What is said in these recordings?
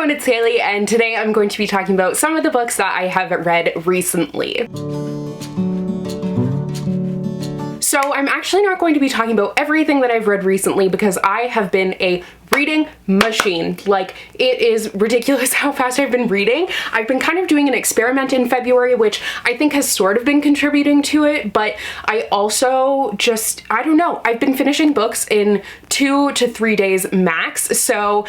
everyone, it's Hailey, and today I'm going to be talking about some of the books that I have read recently. So I'm actually not going to be talking about everything that I've read recently because I have been a reading machine. Like, it is ridiculous how fast I've been reading. I've been kind of doing an experiment in February, which I think has sort of been contributing to it, but I also just, I don't know, I've been finishing books in 2 to 3 days max. So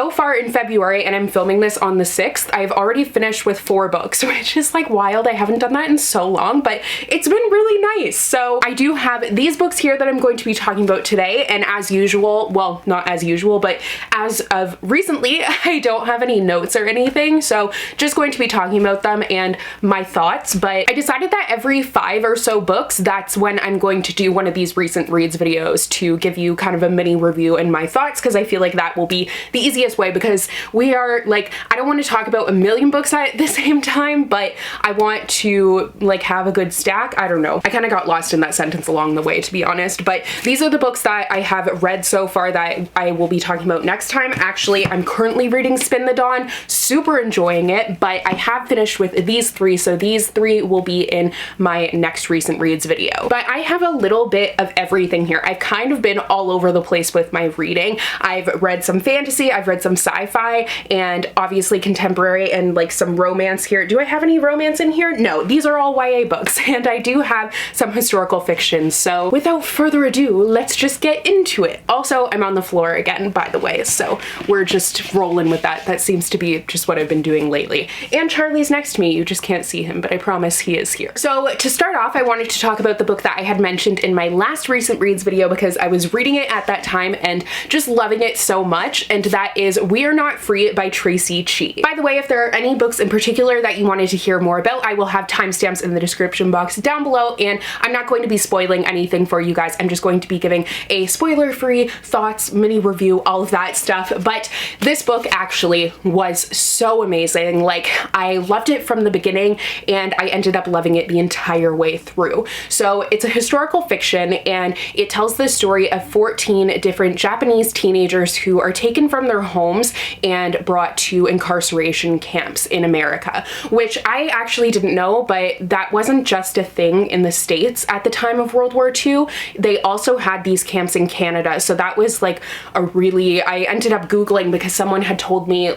far in February, and I'm filming this on the 6th, I've already finished with 4 books, which is like wild. I haven't done that in so long, but it's been really nice. So I do have these books here that I'm going to be talking about today, and as usual, well, not as usual, but as of recently, I don't have any notes or anything, so just going to be talking about them and my thoughts. But I decided that every 5 or so books, that's when I'm going to do one of these recent reads videos to give you kind of a mini review and my thoughts, because I feel like that will be the easiest way, because we are like, I don't want to talk about a million books at the same time, but I want to like have a good stack. I don't know. I kind of got lost in that sentence along the way, to be honest, but these are the books that I have read so far that I will be talking about next time. Actually, I'm currently reading Spin the Dawn, super enjoying it, but I have finished with these 3, so these 3 will be in my next recent reads video. But I have a little bit of everything here. I've kind of been all over the place with my reading. I've read some fantasy, I've read some sci-fi, and obviously contemporary and like some romance here. Do I have any romance in here? No, these are all YA books, and I do have some historical fiction. So without further ado, let's just get into it. Also, I'm on the floor again, by the way, so we're just rolling with that. That seems to be just what I've been doing lately. And Charlie's next to me. You just can't see him, but I promise he is here. So to start off, I wanted to talk about the book that I had mentioned in my last recent reads video because I was reading it at that time and just loving it so much, and that is We Are Not Free by Traci Chee. By the way, if there are any books in particular that you wanted to hear more about, I will have timestamps in the description box down below, and I'm not going to be spoiling anything for you guys. I'm just going to be giving a spoiler-free thoughts, mini review, all of that stuff. But this book actually was so amazing. Like, I loved it from the beginning, and I ended up loving it the entire way through. So it's a historical fiction, and it tells the story of 14 different Japanese teenagers who are taken from their homes and brought to incarceration camps in America, which I actually didn't know, but that wasn't just a thing in the States at the time of World War II. They also had these camps in Canada, so that was like a really, I ended up Googling because someone had told me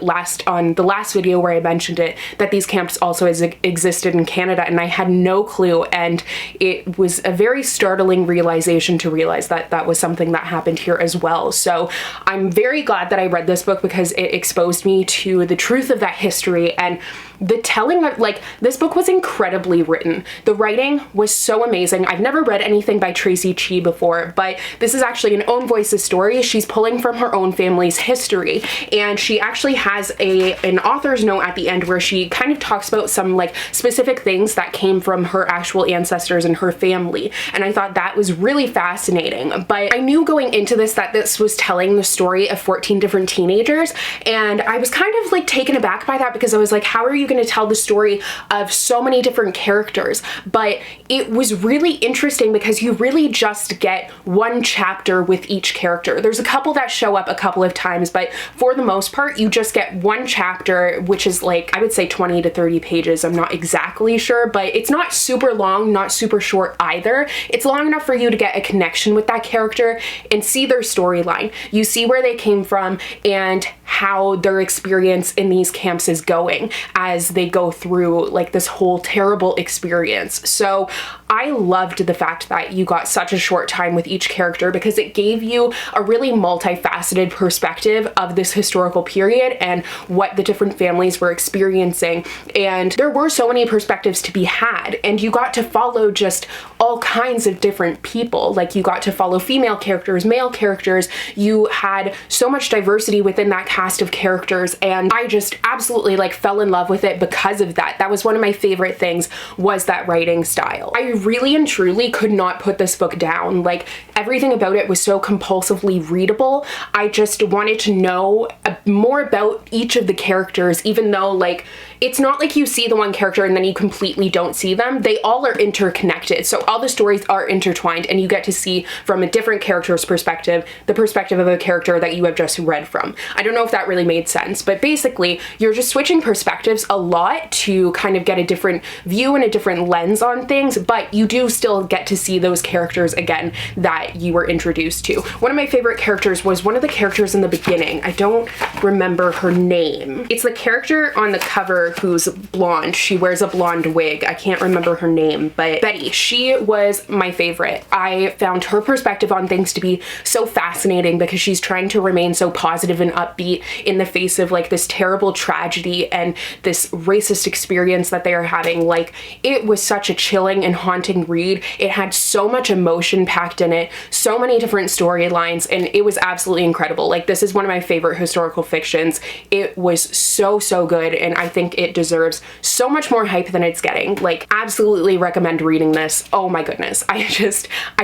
on the last video where I mentioned it, that these camps also existed in Canada, and I had no clue, and it was a very startling realization to realize that that was something that happened here as well. So I'm very glad that I read this book because it exposed me to the truth of that history, and the telling of, like, this book was incredibly written. The writing was so amazing. I've never read anything by Traci Chee before, but this is actually an own voices story. She's pulling from her own family's history, and she actually has an author's note at the end where she kind of talks about some like specific things that came from her actual ancestors and her family, and I thought that was really fascinating. But I knew going into this that this was telling the story of 14 different teenagers, and I was kind of like taken aback by that because I was like, how are you going to tell the story of so many different characters? But it was really interesting because you really just get one chapter with each character. There's a couple that show up a couple of times, but for the most part, you just get one chapter, which is like, I would say 20 to 30 pages. I'm not exactly sure, but it's not super long, not super short either. It's long enough for you to get a connection with that character and see their storyline. You see where they came from and how their experience in these camps is going as they go through like this whole terrible experience. So I loved the fact that you got such a short time with each character because it gave you a really multifaceted perspective of this historical period and what the different families were experiencing. And there were so many perspectives to be had, and you got to follow just all kinds of different people. Like, you got to follow female characters, male characters. You had so much diversity within that cast of characters, and I just absolutely like fell in love with it because of that. That was one of my favorite things, was that writing style. I really and truly could not put this book down. Like, everything about it was so compulsively readable. I just wanted to know more about each of the characters, even though like it's not like you see the one character and then you completely don't see them. They all are interconnected. So all the stories are intertwined, and you get to see from a different character's perspective, the perspective of a character that you have just read from. I don't know if that really made sense, but basically you're just switching perspectives a lot to kind of get a different view and a different lens on things, but you do still get to see those characters again that you were introduced to. One of my favorite characters was one of the characters in the beginning. I don't remember her name. It's the character on the cover who's blonde. She wears a blonde wig. I can't remember her name, but Betty, she was my favorite. I found her perspective on things to be so fascinating because she's trying to remain so positive and upbeat in the face of like this terrible tragedy and this racist experience that they are having. Like, it was such a chilling and haunting read. It had so much emotion packed in it, so many different storylines, and it was absolutely incredible. Like, this is one of my favorite historical fictions. It was so good, and I think it deserves so much more hype than it's getting. Like, absolutely recommend reading this. Oh my goodness, I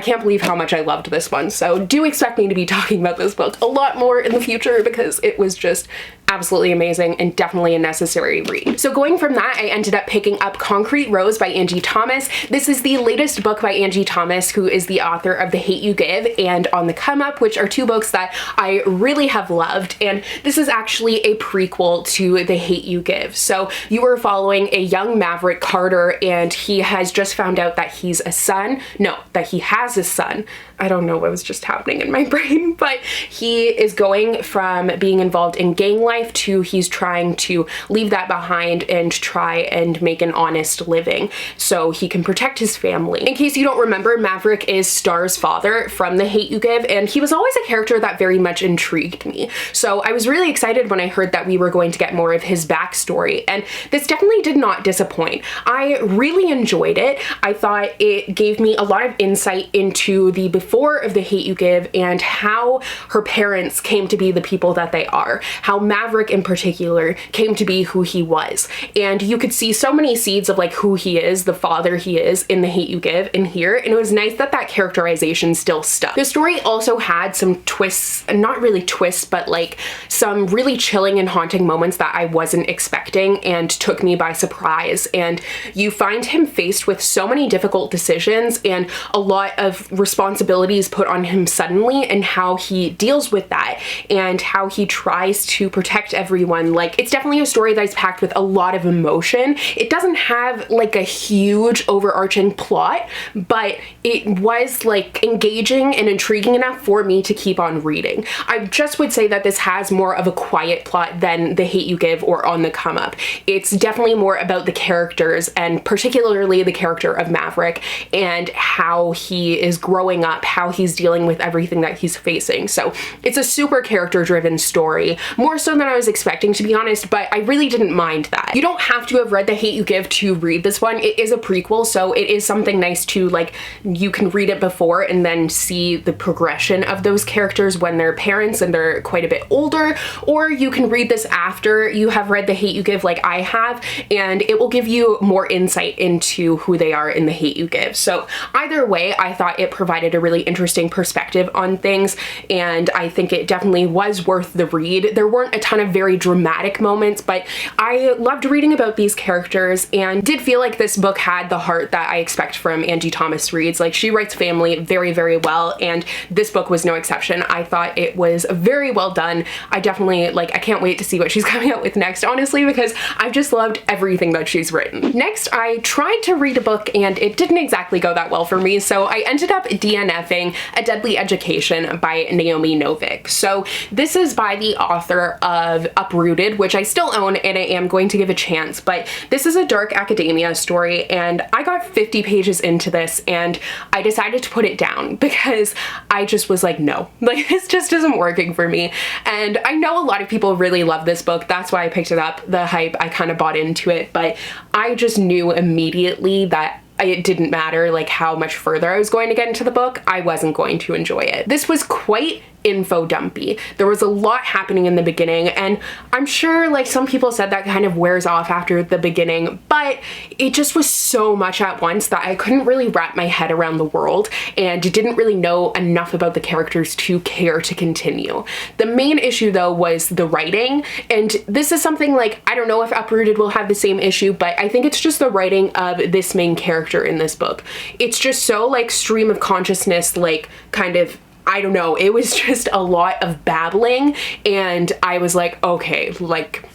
can't believe how much I loved this one. So do expect me to be talking about this book a lot more in the future because it was just absolutely amazing and definitely a necessary read. So going from that, I ended up picking up Concrete Rose by Angie Thomas. This is the latest book by Angie Thomas, who is the author of The Hate U Give and On the Come Up, which are two books that I really have loved. And this is actually a prequel to The Hate U Give. So you were following a young maverick, Carter, and he has just found out that he has a son. I don't know what was just happening in my brain, but he is going from being involved in gang life to he's trying to leave that behind and try and make an honest living so he can protect his family. In case you don't remember, Maverick is Star's father from The Hate U Give, and he was always a character that very much intrigued me. So I was really excited when I heard that we were going to get more of his backstory, and this definitely did not disappoint. I really enjoyed it. I thought it gave me a lot of insight into the before of The Hate U Give and how her parents came to be the people that they are, how Maverick in particular came to be who he was. And you could see so many seeds of like who he is, the father he is in The Hate U Give in here, and it was nice that that characterization still stuck. The story also had some twists, not really twists, but like some really chilling and haunting moments that I wasn't expecting and took me by surprise. And you find him faced with so many difficult decisions and a lot of responsibilities put on him suddenly, and how he deals with that and how he tries to protect everyone. Like, it's definitely a story that's packed with a lot of emotion. It doesn't have like a huge overarching plot, but it was like engaging and intriguing enough for me to keep on reading. I just would say that this has more of a quiet plot than The Hate U Give or On the Come Up. It's definitely more about the characters, and particularly the character of Maverick and how he is growing up, how he's dealing with everything that he's facing. So it's a super character-driven story, more so than I was expecting, to be honest, but I really didn't mind that. You don't have to have read The Hate U Give to read this one. It is a prequel, so it is something nice to, like, you can read it before and then see the progression of those characters when they're parents and they're quite a bit older, or you can read this after you have read The Hate U Give like I have, and it will give you more insight into who they are in The Hate U Give. So either way, I thought it provided a really interesting perspective on things, and I think it definitely was worth the read. There weren't a ton of very dramatic moments, but I loved reading about these characters and did feel like this book had the heart that I expect from Angie Thomas reads. Like, she writes family very well, and this book was no exception. I thought it was very well done. I definitely, like, I can't wait to see what she's coming out with next, honestly, because I've just loved everything that she's written. Next, I tried to read a book and it didn't exactly go that well for me, so I ended up DNFing A Deadly Education by Naomi Novik. So this is by the author of Uprooted, which I still own and I am going to give a chance, but this is a dark academia story, and I got 50 pages into this and I decided to put it down because I just was like, no, like, this just isn't working for me. And I know a lot of people really love this book. That's why I picked it up. The hype, I kind of bought into it, but I just knew immediately that it didn't matter like how much further I was going to get into the book, I wasn't going to enjoy it. This was quite info dumpy. There was a lot happening in the beginning, and I'm sure like some people said that kind of wears off after the beginning, but it just was so much at once that I couldn't really wrap my head around the world and didn't really know enough about the characters to care to continue. The main issue though was the writing, and this is something like, I don't know if Uprooted will have the same issue, but I think it's just the writing of this main character in this book. It's just so like stream of consciousness, like kind of I don't know, it was just a lot of babbling, and I was like, okay, like,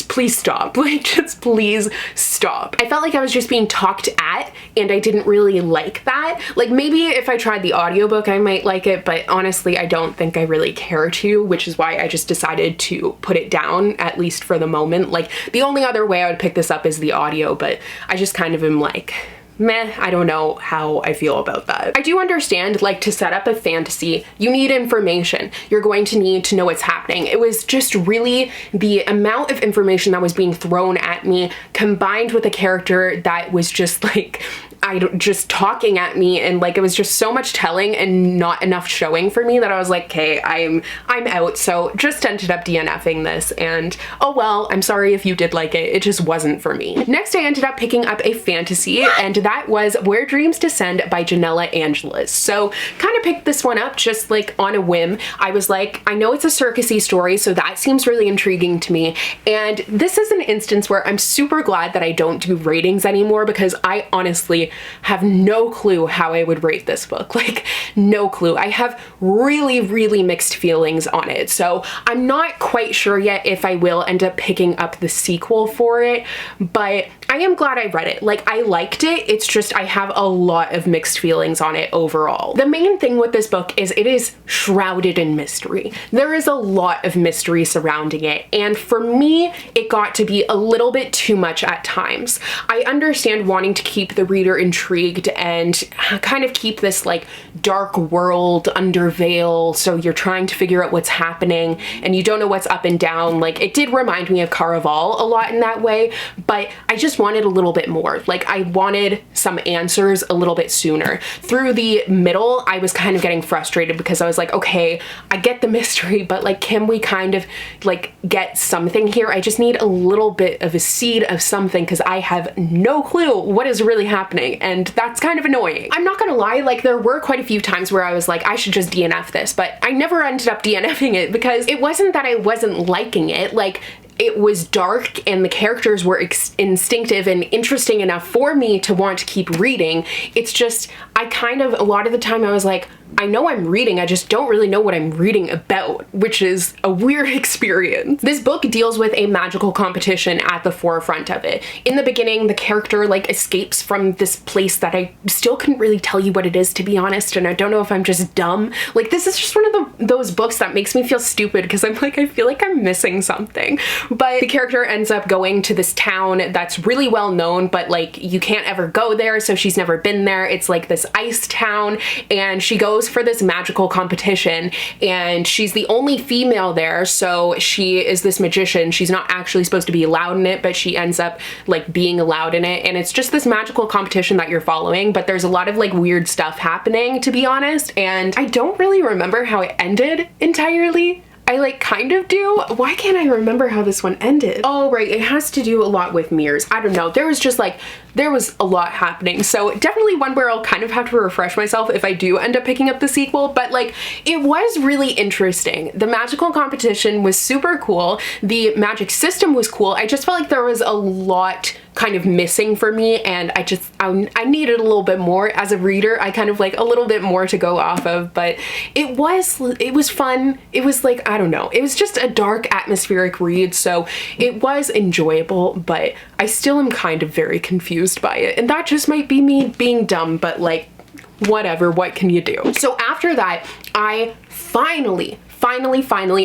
please stop. Like, just please stop. I felt like I was just being talked at, and I didn't really like that. Like, maybe if I tried the audiobook, I might like it, but honestly, I don't think I really care to, which is why I just decided to put it down, at least for the moment. Like, the only other way I would pick this up is the audio, but I just kind of am like, meh, I don't know how I feel about that. I do understand, like, to set up a fantasy, you need information. You're going to need to know what's happening. It was just really the amount of information that was being thrown at me, combined with a character that was just like, just talking at me, and like, it was just so much telling and not enough showing for me that I was like, okay, I'm out. So just ended up DNFing this, and oh well, I'm sorry if you did like it. It just wasn't for me. Next, I ended up picking up a fantasy, and that was Where Dreams Descend by Janella Angeles. So kind of picked this one up just like on a whim. I was like, I know it's a circusy story, so that seems really intriguing to me. And this is an instance where I'm super glad that I don't do ratings anymore, because I honestly have no clue how I would rate this book. Like, no clue. I have really, really mixed feelings on it. So I'm not quite sure yet if I will end up picking up the sequel for it, but I am glad I read it. Like, I liked it. It's just I have a lot of mixed feelings on it overall. The main thing with this book is it is shrouded in mystery. There is a lot of mystery surrounding it, and for me, it got to be a little bit too much at times. I understand wanting to keep the reader intrigued and kind of keep this like dark world under veil, so you're trying to figure out what's happening and you don't know what's up and down. Like, it did remind me of Caraval a lot in that way, but I just wanted a little bit more. Like, I wanted some answers a little bit sooner. Through the middle, I was kind of getting frustrated because I was like, okay, I get the mystery, but like, can we kind of like get something here? I just need a little bit of a seed of something, because I have no clue what is really happening, and that's kind of annoying. I'm not gonna lie, like, there were quite a few times where I was like, I should just DNF this, but I never ended up DNFing it, because it wasn't that I wasn't liking it. Like, it was dark and the characters were instinctive and interesting enough for me to want to keep reading. It's just, I kind of, a lot of the time I was like, I know I'm reading, I just don't really know what I'm reading about, which is a weird experience. This book deals with a magical competition at the forefront of it. In the beginning, the character like escapes from this place that I still couldn't really tell you what it is, to be honest, and I don't know if I'm just dumb. Like, this is just one of those books that makes me feel stupid, because I'm like, I feel like I'm missing something. But the character ends up going to this town that's really well known, but like, you can't ever go there, so she's never been there. It's like this ice town, and she goes for this magical competition, and she's the only female there, so she is this magician. She's not actually supposed to be allowed in it, but she ends up like being allowed in it, and it's just this magical competition that you're following, but there's a lot of like weird stuff happening, to be honest, and I don't really remember how it ended entirely. I like kind of do. Why can't I remember how this one ended? Oh, right, it has to do a lot with mirrors. I don't know. There was just like, there was a lot happening. So definitely one where I'll kind of have to refresh myself if I do end up picking up the sequel, but like, it was really interesting. The magical competition was super cool. The magic system was cool. I just felt like there was a lot kind of missing for me, and I needed a little bit more as a reader. I kind of like a little bit more to go off of, but it was fun. It was like, I don't know, it was just a dark atmospheric read, so it was enjoyable, but I still am kind of very confused by it, and that just might be me being dumb, but like, whatever, what can you do? So after that, I finally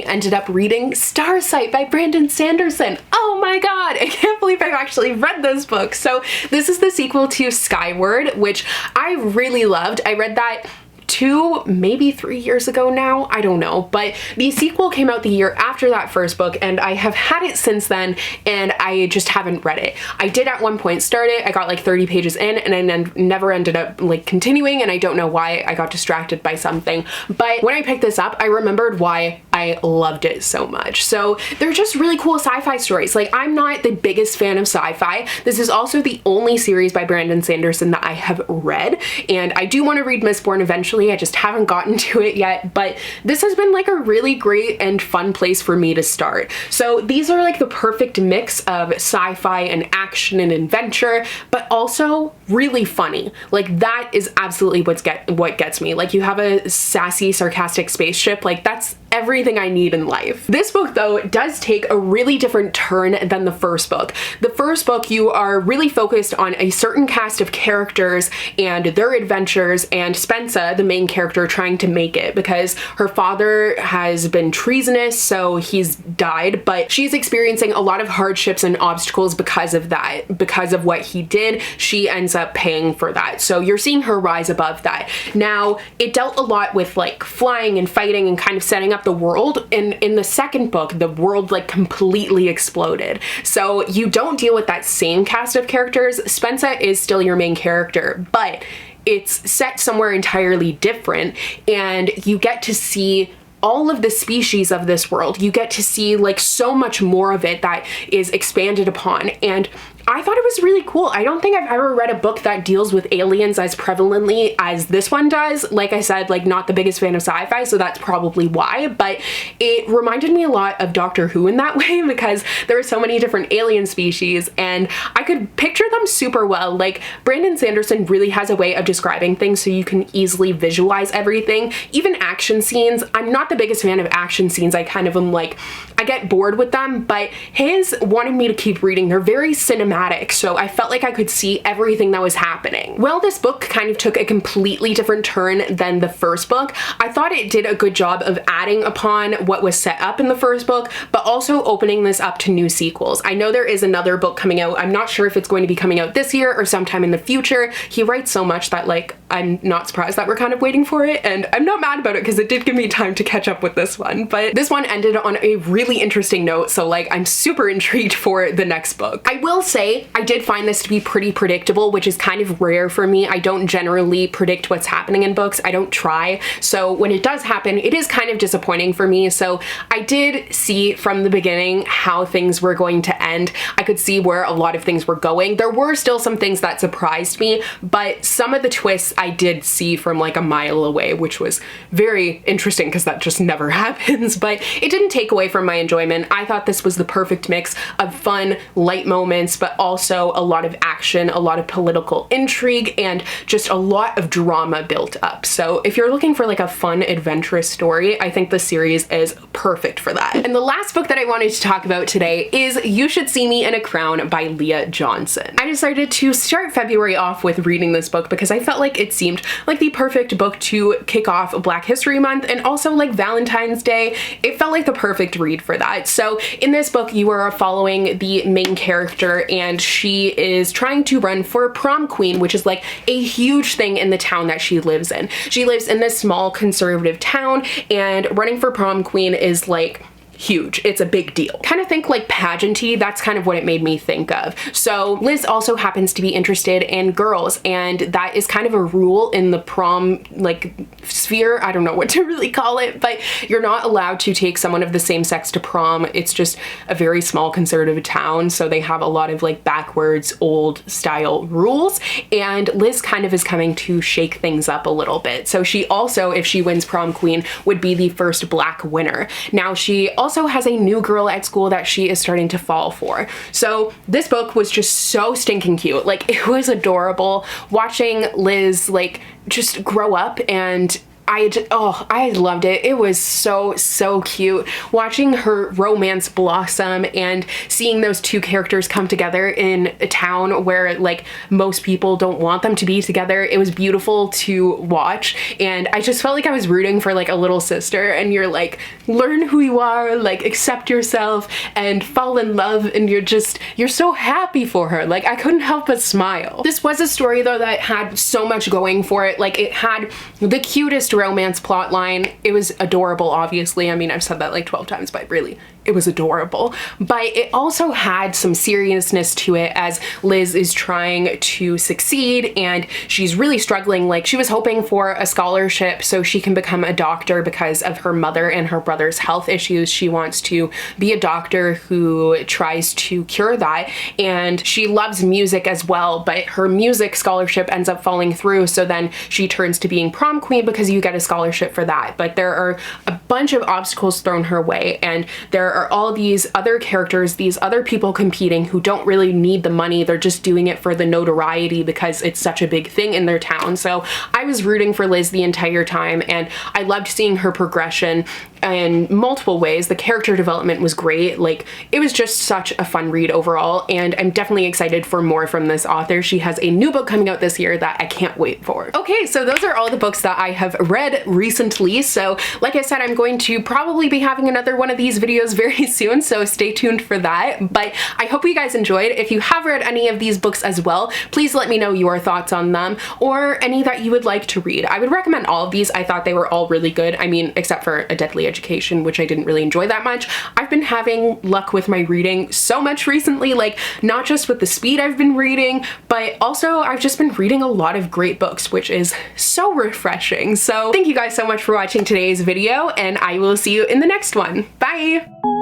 ended up reading Starsight by Brandon Sanderson. Oh my god, I can't believe I've actually read this book. So this is the sequel to Skyward, which I really loved. I read that 2, maybe 3 years ago now, I don't know, but the sequel came out the year after that first book, and I have had it since then, and I just haven't read it. I did at one point start it, I got like 30 pages in, and I never ended up like continuing, and I don't know why. I got distracted by something, but when I picked this up, I remembered why I loved it so much. So they're just really cool sci-fi stories. Like, I'm not the biggest fan of sci-fi. This is also the only series by Brandon Sanderson that I have read, and I do want to read Mistborn eventually, actually. I just haven't gotten to it yet, but this has been like a really great and fun place for me to start. So these are like the perfect mix of sci-fi and action and adventure, but also really funny. Like that is absolutely what gets me. Like you have a sassy, sarcastic spaceship, like that's everything I need in life. This book though does take a really different turn than the first book. The first book, you are really focused on a certain cast of characters and their adventures, and Spensa, the main character, trying to make it because her father has been treasonous, so he's died, but she's experiencing a lot of hardships and obstacles because of that. Because of what he did, she ends up paying for that. So you're seeing her rise above that. Now, it dealt a lot with like flying and fighting and kind of setting up the world, and in the second book, the world like completely exploded. So you don't deal with that same cast of characters. Spensa is still your main character, but it's set somewhere entirely different, and you get to see all of the species of this world. You get to see like so much more of it that is expanded upon, and I thought it was really cool. I don't think I've ever read a book that deals with aliens as prevalently as this one does. Like I said, like not the biggest fan of sci-fi, so that's probably why, but it reminded me a lot of Doctor Who in that way because there are so many different alien species and I could picture them super well. Like Brandon Sanderson really has a way of describing things so you can easily visualize everything. Even action scenes, I'm not the biggest fan of action scenes. I kind of am like, I get bored with them, but his wanted me to keep reading. They're very cinematic, so I felt like I could see everything that was happening. Well, this book kind of took a completely different turn than the first book. I thought it did a good job of adding upon what was set up in the first book, but also opening this up to new sequels. I know there is another book coming out. I'm not sure if it's going to be coming out this year or sometime in the future. He writes so much that like I'm not surprised that we're kind of waiting for it, and I'm not mad about it because it did give me time to catch up with this one. But this one ended on a really interesting note, so like I'm super intrigued for the next book. I will say I did find this to be pretty predictable, which is kind of rare for me. I don't generally predict what's happening in books. I don't try. So when it does happen, it is kind of disappointing for me. So I did see from the beginning how things were going to end. I could see where a lot of things were going. There were still some things that surprised me, but some of the twists I did see from like a mile away, which was very interesting because that just never happens, but it didn't take away from my enjoyment. I thought this was the perfect mix of fun, light moments, but also a lot of action, a lot of political intrigue, and just a lot of drama built up. So if you're looking for like a fun, adventurous story, I think the series is perfect for that. And the last book that I wanted to talk about today is You Should See Me in a Crown by Leah Johnson. I decided to start February off with reading this book because I felt like it seemed like the perfect book to kick off Black History Month, and also like Valentine's Day. It felt like the perfect read for that. So in this book, you are following the main character, and she is trying to run for prom queen, which is like a huge thing in the town that she lives in. She lives in this small conservative town, and running for prom queen is like huge. It's a big deal. Kind of think like pageanty. That's kind of what it made me think of. So Liz also happens to be interested in girls, and that is kind of a rule in the prom like sphere. I don't know what to really call it, but you're not allowed to take someone of the same sex to prom. It's just a very small conservative town, so they have a lot of like backwards old style rules, and Liz kind of is coming to shake things up a little bit. So she also, if she wins prom queen, would be the first Black winner. Now she also has a new girl at school that she is starting to fall for. So this book was just so stinking cute. Like it was adorable watching Liz like just grow up, and I loved it. It was so cute watching her romance blossom and seeing those two characters come together in a town where like most people don't want them to be together. It was beautiful to watch, and I just felt like I was rooting for like a little sister, and you're like, learn who you are, like accept yourself and fall in love, and you're so happy for her. Like I couldn't help but smile. This was a story though that had so much going for it. Like it had the cutest romance plot line. It was adorable, obviously. I mean, I've said that like 12 times, but really, it was adorable. But it also had some seriousness to it as Liz is trying to succeed and she's really struggling. Like, she was hoping for a scholarship so she can become a doctor because of her mother and her brother's health issues. She wants to be a doctor who tries to cure that, and she loves music as well, but her music scholarship ends up falling through, so then she turns to being prom queen because you get a scholarship for that. But there are a bunch of obstacles thrown her way, and there are all these other characters, these other people competing who don't really need the money. They're just doing it for the notoriety because it's such a big thing in their town. So I was rooting for Liz the entire time, and I loved seeing her progression in multiple ways. The character development was great. Like, it was just such a fun read overall, and I'm definitely excited for more from this author. She has a new book coming out this year that I can't wait for. Okay, so those are all the books that I have read recently. So like I said, I'm going to probably be having another one of these videos very soon, so stay tuned for that. But I hope you guys enjoyed. If you have read any of these books as well, please let me know your thoughts on them or any that you would like to read. I would recommend all of these. I thought they were all really good. I mean, except for A Deadly Education, which I didn't really enjoy that much. I've been having luck with my reading so much recently, like not just with the speed I've been reading, but also I've just been reading a lot of great books, which is so refreshing. So thank you guys so much for watching today's video, and I will see you in the next one. Bye!